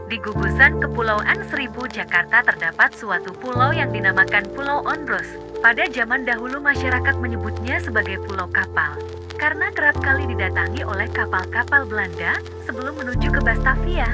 Di gugusan Kepulauan Seribu, Jakarta terdapat suatu pulau yang dinamakan Pulau Onrus. Pada zaman dahulu masyarakat menyebutnya sebagai Pulau Kapal, karena kerap kali didatangi oleh kapal-kapal Belanda sebelum menuju ke Batavia.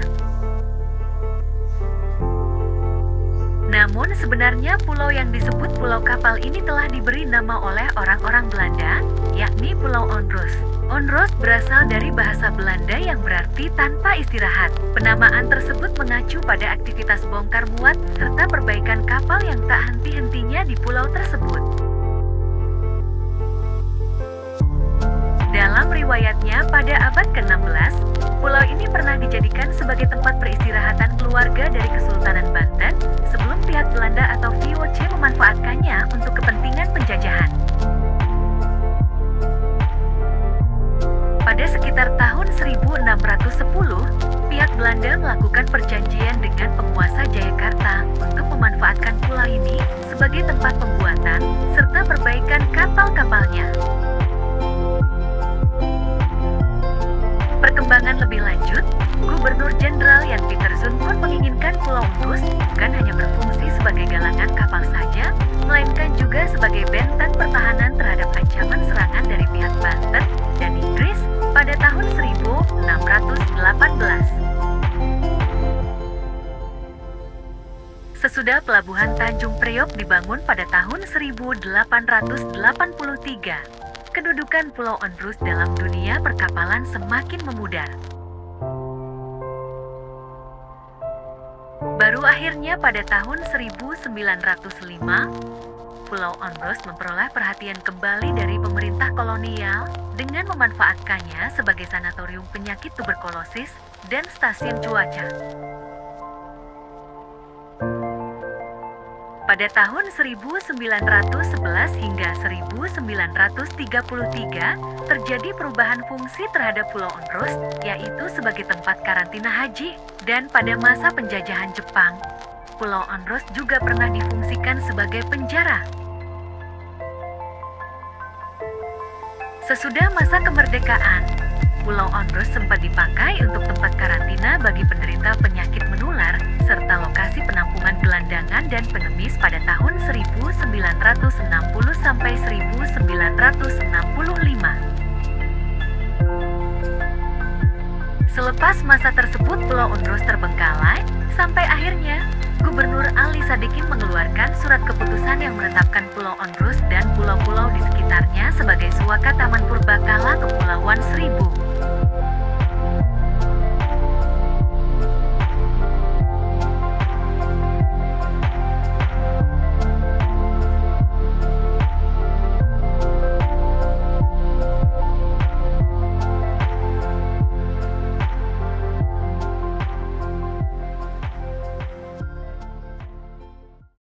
Namun sebenarnya pulau yang disebut Pulau Kapal ini telah diberi nama oleh orang-orang Belanda, yakni Pulau Onrus. Onrus berasal dari bahasa Belanda yang berarti tanpa istirahat. Penamaan tersebut mengacu pada aktivitas bongkar muat serta perbaikan kapal yang tak henti-hentinya di pulau tersebut. Dalam riwayatnya pada abad ke-16, pulau ini pernah dijadikan sebagai tempat peristirahatan keluarga dari Kesultanan Banten sebelum pihak Belanda atau VOC memanfaatkannya untuk kepentingan penjajahan. Pada sekitar tahun 1610, pihak Belanda melakukan perjanjian dengan penguasa Jayakarta untuk memanfaatkan pulau ini sebagai tempat pembuatan serta perbaikan kapal-kapalnya. Perkembangan lebih lanjut, Gubernur Jenderal Jan Pieterszoon pun menginginkan Pulau Onrus bukan hanya berfungsi sebagai galangan kapal saja, melainkan juga sebagai benteng pertahanan terhadap ancaman serangan dari pihak Banten dan Inggris pada tahun 1618. Sesudah pelabuhan Tanjung Priok dibangun pada tahun 1883, kedudukan Pulau Onrus dalam dunia perkapalan semakin memudar. Baru akhirnya pada tahun 1905, Pulau Onrus memperoleh perhatian kembali dari pemerintah kolonial dengan memanfaatkannya sebagai sanatorium penyakit tuberkulosis dan stasiun cuaca. Pada tahun 1911 hingga 1933, terjadi perubahan fungsi terhadap Pulau Onrus, yaitu sebagai tempat karantina haji, dan pada masa penjajahan Jepang, Pulau Onrus juga pernah difungsikan sebagai penjara. Sesudah masa kemerdekaan, Pulau Onrus sempat dipakai untuk tempat karantina bagi penderita penyakit menular, serta lokasi penampungan gelandangan dan pengemis pada tahun 1960 sampai 1965. Selepas masa tersebut Pulau Onrus terbengkalai, sampai akhirnya Gubernur Ali Sadikin mengeluarkan surat keputusan yang menetapkan Pulau Onrus dan pulau-pulau di sekitarnya sebagai suaka Taman Purbakala Kepulauan Seribu.